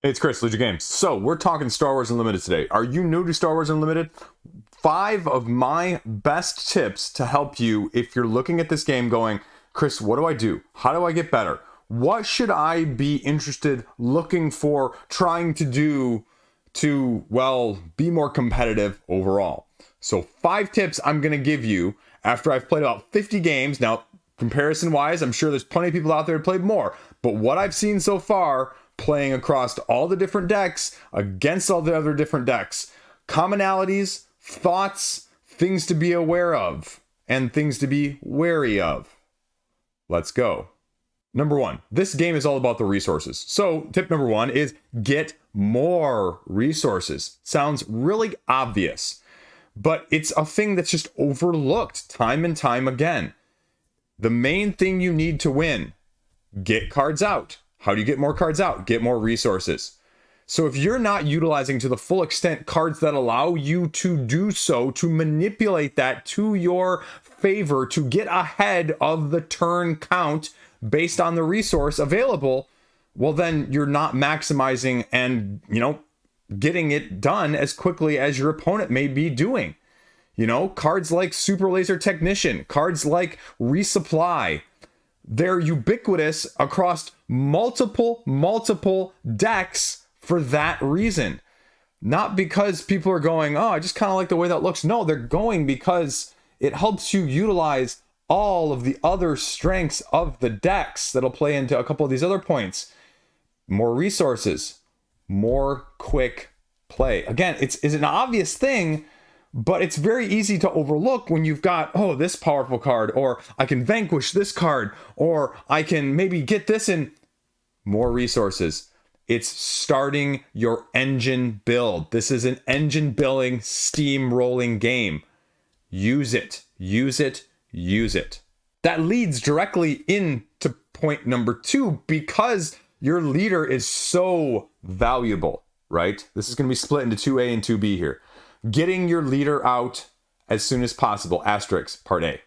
It's Chris, Liege Games. So, we're talking Star Wars Unlimited today. Are you new to Star Wars Unlimited? 5 of my best tips to help you if you're looking at this game going, Chris, what do I do? How do I get better? What should I be interested, looking for, trying to do to, well, be more competitive overall? So 5 tips I'm going to give you after I've played about 50 games. Now, comparison-wise, I'm sure there's plenty of people out there who played more. But what I've seen so far, playing across all the different decks, against all the other different decks, commonalities, thoughts, things to be aware of, and things to be wary of. Let's go. Number 1, this game is all about the resources. So tip number 1 is get more resources. Sounds really obvious, but it's a thing that's just overlooked time and time again. The main thing you need to win, get cards out. How do you get more cards out? Get more resources. So if you're not utilizing to the full extent cards that allow you to do so, to manipulate that to your favor, to get ahead of the turn count based on the resource available, well, then you're not maximizing and, getting it done as quickly as your opponent may be doing. Cards like Super Laser Technician, cards like Resupply, they're ubiquitous across multiple decks for that reason. Not because people are going, oh, I just kind of like the way that looks. No, they're going because it helps you utilize all of the other strengths of the decks that'll play into a couple of these other points. More resources, more quick play. Again, it's an obvious thing, but it's very easy to overlook when you've got, oh, this powerful card, or I can vanquish this card, or I can maybe get this in. More resources. It's starting your engine build. This is an engine building, steamrolling game. Use it, use it, use it. That leads directly into point number 2, because your leader is so valuable, right? This is going to be split into 2A and 2B here. Getting your leader out as soon as possible, asterisk, part A.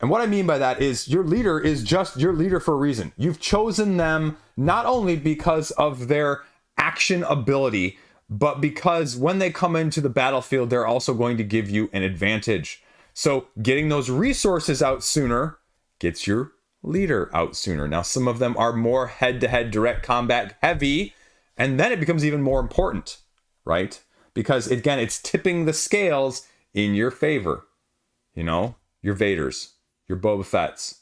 And what I mean by that is your leader is just your leader for a reason. You've chosen them not only because of their action ability, but because when they come into the battlefield, they're also going to give you an advantage. So getting those resources out sooner gets your leader out sooner. Now, some of them are more head-to-head direct combat heavy, and then it becomes even more important, right? Because again, it's tipping the scales in your favor. Your Vaders, your Boba Fett's.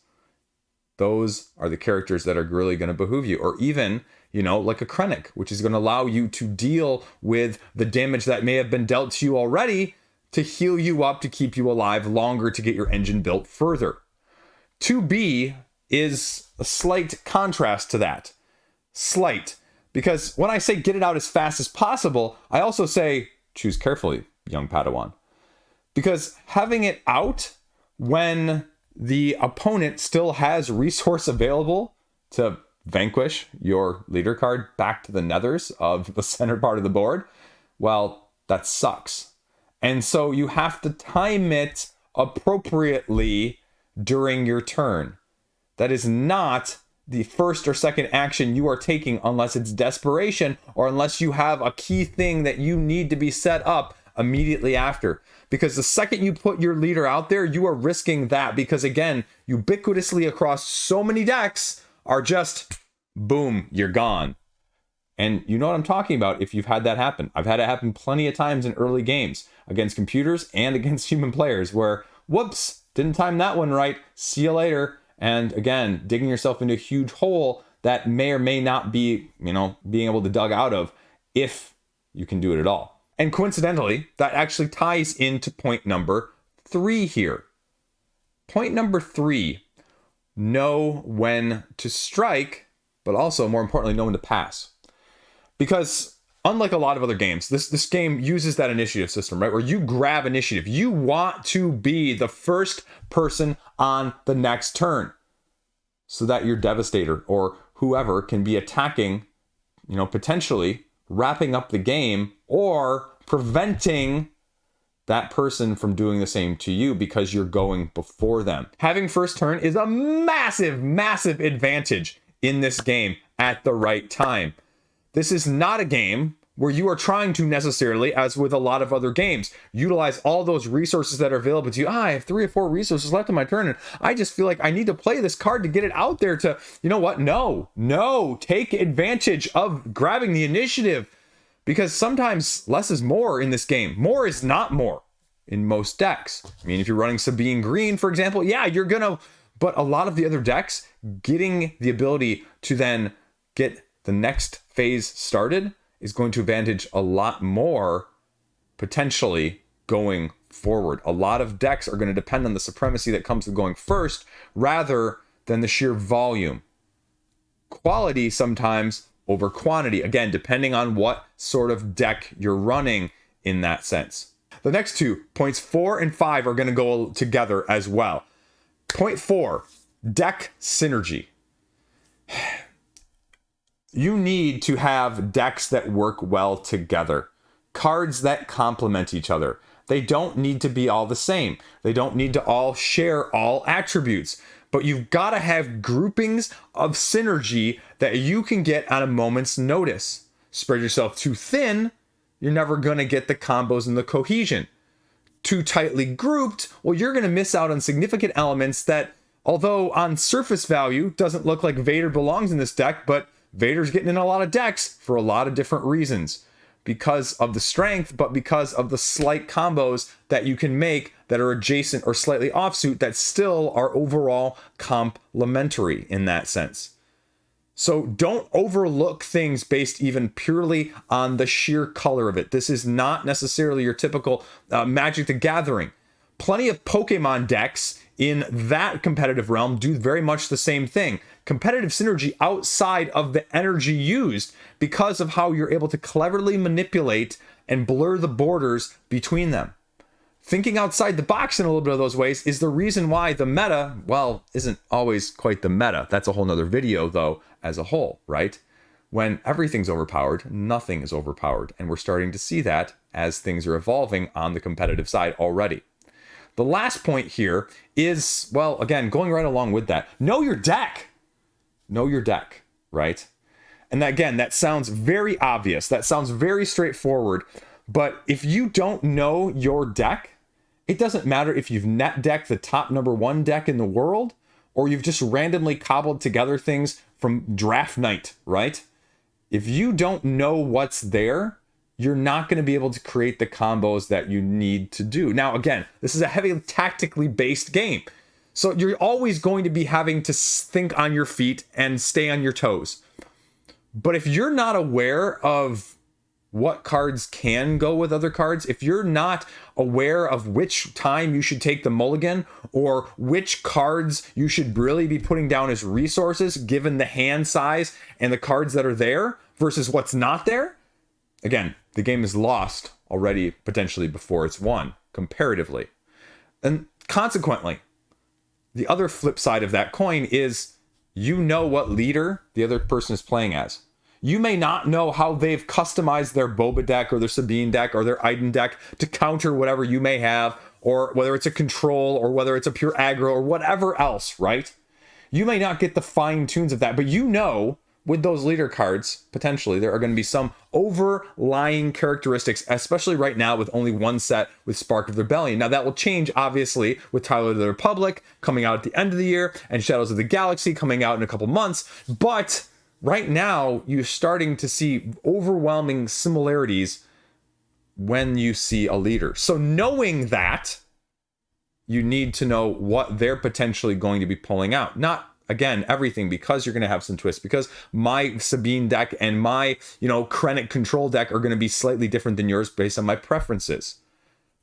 Those are the characters that are really going to behoove you. Or even, like a Krennic, which is going to allow you to deal with the damage that may have been dealt to you already to heal you up, to keep you alive longer, to get your engine built further. 2B is a slight contrast to that. Slight. Because when I say get it out as fast as possible, I also say choose carefully, young Padawan. Because having it out when the opponent still has resource available to vanquish your leader card back to the nethers of the center part of the board, well, that sucks. And so you have to time it appropriately during your turn. That is not the first or second action you are taking unless it's desperation, or unless you have a key thing that you need to be set up immediately after. Because the second you put your leader out there, you are risking that. Because again, ubiquitously across so many decks are just, boom, you're gone. And you know what I'm talking about if you've had that happen. I've had it happen plenty of times in early games against computers and against human players where, whoops, didn't time that one right, see you later. And again, digging yourself into a huge hole that may or may not be, being able to dug out of if you can do it at all. And coincidentally, that actually ties into point number 3 here. Point number 3, know when to strike, but also more importantly, know when to pass. Because unlike a lot of other games, this game uses that initiative system, right? Where you grab initiative. You want to be the first person on the next turn so that your Devastator or whoever can be attacking, potentially wrapping up the game or preventing that person from doing the same to you because you're going before them. Having first turn is a massive, massive advantage in this game at the right time. This is not a game where you are trying to necessarily, as with a lot of other games, utilize all those resources that are available to you. I have 3 or 4 resources left in my turn, and I just feel like I need to play this card to get it out there to, you know what? No, take advantage of grabbing the initiative, because sometimes less is more in this game. More is not more in most decks. I mean, if you're running Sabine Green, for example, yeah, you're gonna, but a lot of the other decks, getting the ability to then get the next phase started is going to advantage a lot more potentially going forward. A lot of decks are going to depend on the supremacy that comes with going first rather than the sheer volume. Quality sometimes over quantity, again, depending on what sort of deck you're running in that sense. The next 2, points 4 and 5, are going to go together as well. Point 4, deck synergy. You need to have decks that work well together. Cards that complement each other. They don't need to be all the same. They don't need to all share all attributes. But you've got to have groupings of synergy that you can get on a moment's notice. Spread yourself too thin, you're never going to get the combos and the cohesion. Too tightly grouped, well, you're going to miss out on significant elements that, although on surface value, doesn't look like Vader belongs in this deck, but Vader's getting in a lot of decks for a lot of different reasons. Because of the strength, but because of the slight combos that you can make that are adjacent or slightly offsuit that still are overall complementary in that sense. So don't overlook things based even purely on the sheer color of it. This is not necessarily your typical Magic the Gathering. Plenty of Pokemon decks in that competitive realm do very much the same thing. Competitive synergy outside of the energy used because of how you're able to cleverly manipulate and blur the borders between them. Thinking outside the box in a little bit of those ways is the reason why the meta, well, isn't always quite the meta. That's a whole nother video, though, as a whole, right? When everything's overpowered, nothing is overpowered. And we're starting to see that as things are evolving on the competitive side already. The last point here is, well, again, going right along with that, know your deck. Know your deck, right? And again, that sounds very obvious. That sounds very straightforward. But if you don't know your deck, it doesn't matter if you've net decked the top #1 deck in the world, or you've just randomly cobbled together things from draft night, right? If you don't know what's there, you're not going to be able to create the combos that you need to do. Now, again, this is a heavily tactically based game. So you're always going to be having to think on your feet and stay on your toes. But if you're not aware of what cards can go with other cards, if you're not aware of which time you should take the mulligan or which cards you should really be putting down as resources given the hand size and the cards that are there versus what's not there, again, the game is lost already potentially before it's won, comparatively. And consequently, the other flip side of that coin is you know what leader the other person is playing as. You may not know how they've customized their Boba deck or their Sabine deck or their Iden deck to counter whatever you may have, or whether it's a control or whether it's a pure aggro or whatever else, right? You may not get the fine tunes of that, but you know with those leader cards, potentially, there are going to be some overlying characteristics, especially right now with only one set with Spark of the Rebellion. Now, that will change, obviously, with Tyler of the Republic coming out at the end of the year and Shadows of the Galaxy coming out in a couple months. But right now, you're starting to see overwhelming similarities when you see a leader. So knowing that, you need to know what they're potentially going to be pulling out. Not again, everything, because you're going to have some twists, because my Sabine deck and my, Krennic control deck are going to be slightly different than yours based on my preferences.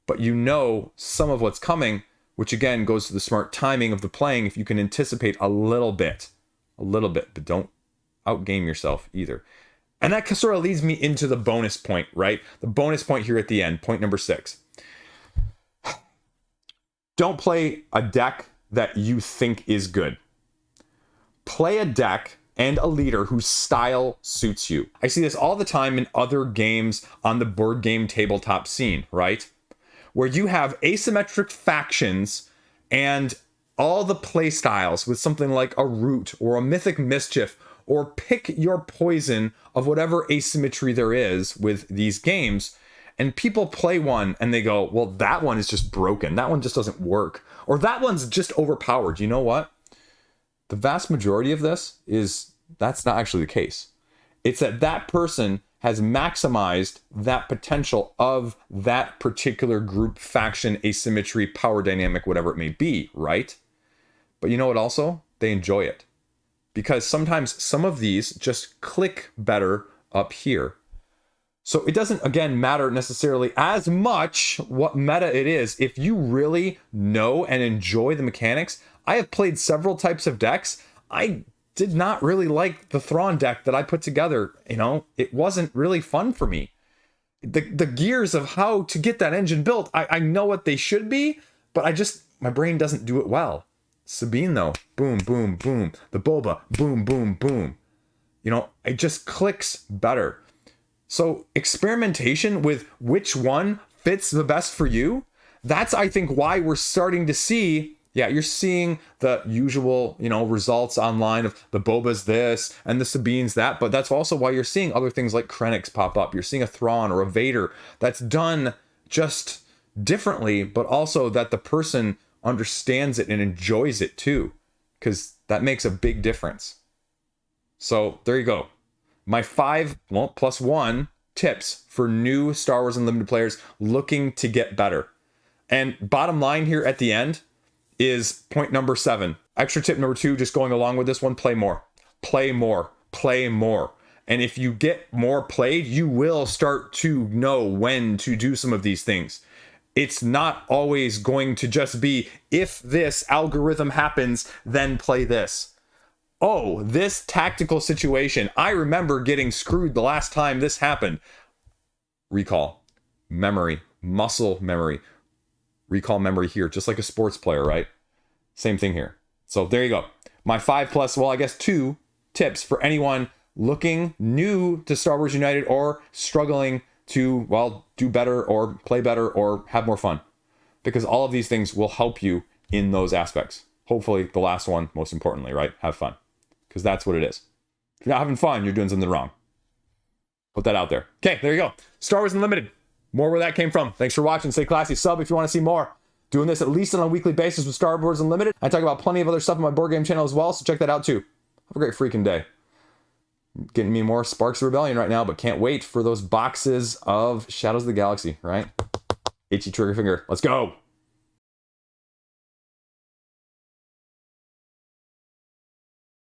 But you know some of what's coming, which again goes to the smart timing of the playing. If you can anticipate a little bit, but don't outgame yourself either. And that sort of leads me into the bonus point, right? The bonus point here at the end, point number 6. Don't play a deck that you think is good. Play a deck and a leader whose style suits you. I see this all the time in other games on the board game tabletop scene, right? Where you have asymmetric factions and all the play styles with something like a Root or a Mythic Mischief or pick your poison of whatever asymmetry there is with these games. And people play one and they go, well, that one is just broken. That one just doesn't work. Or that one's just overpowered. You know what? The vast majority of this is that's not actually the case. It's that that person has maximized that potential of that particular group, faction, asymmetry, power dynamic, whatever it may be, right? But you know what also? They enjoy it. Because sometimes some of these just click better up here. So it doesn't, again, matter necessarily as much what meta it is. If you really know and enjoy the mechanics, I have played several types of decks. I did not really like the Thrawn deck that I put together. You know, it wasn't really fun for me. The gears of how to get that engine built, I know what they should be, but my brain doesn't do it well. Sabine, though, boom, boom, boom. The Boba, boom, boom, boom. You know, it just clicks better. So experimentation with which one fits the best for you, that's, I think, why we're starting to see, yeah, you're seeing the usual, you know, results online of the Boba's this and the Sabine's that, but that's also why you're seeing other things like Krennics pop up. You're seeing a Thrawn or a Vader that's done just differently, but also that the person understands it and enjoys it too, because that makes a big difference. So there you go. My 5 plus 1 tips for new Star Wars Unlimited players looking to get better. And bottom line here at the end is point number 7. Extra tip number 2, just going along with this one, play more. Play more. Play more. And if you get more played, you will start to know when to do some of these things. It's not always going to just be, if this algorithm happens, then play this. Oh, this tactical situation, I remember getting screwed the last time this happened. Recall, memory, muscle memory, recall memory here, just like a sports player, right? Same thing here. So there you go. My 5 plus, well, I guess 2 tips for anyone looking new to Star Wars United or struggling to, well, do better or play better or have more fun. Because all of these things will help you in those aspects. Hopefully the last one, most importantly, right? Have fun. Because that's what it is. If you're not having fun, you're doing something wrong. Put that out there. Okay, there you go. Star Wars Unlimited. More where that came from. Thanks for watching. Stay classy. Sub if you want to see more. Doing this at least on a weekly basis with Star Wars Unlimited. I talk about plenty of other stuff on my board game channel as well, so check that out too. Have a great freaking day. Getting me more Sparks of Rebellion right now, but can't wait for those boxes of Shadows of the Galaxy, right? Itchy trigger finger. Let's go.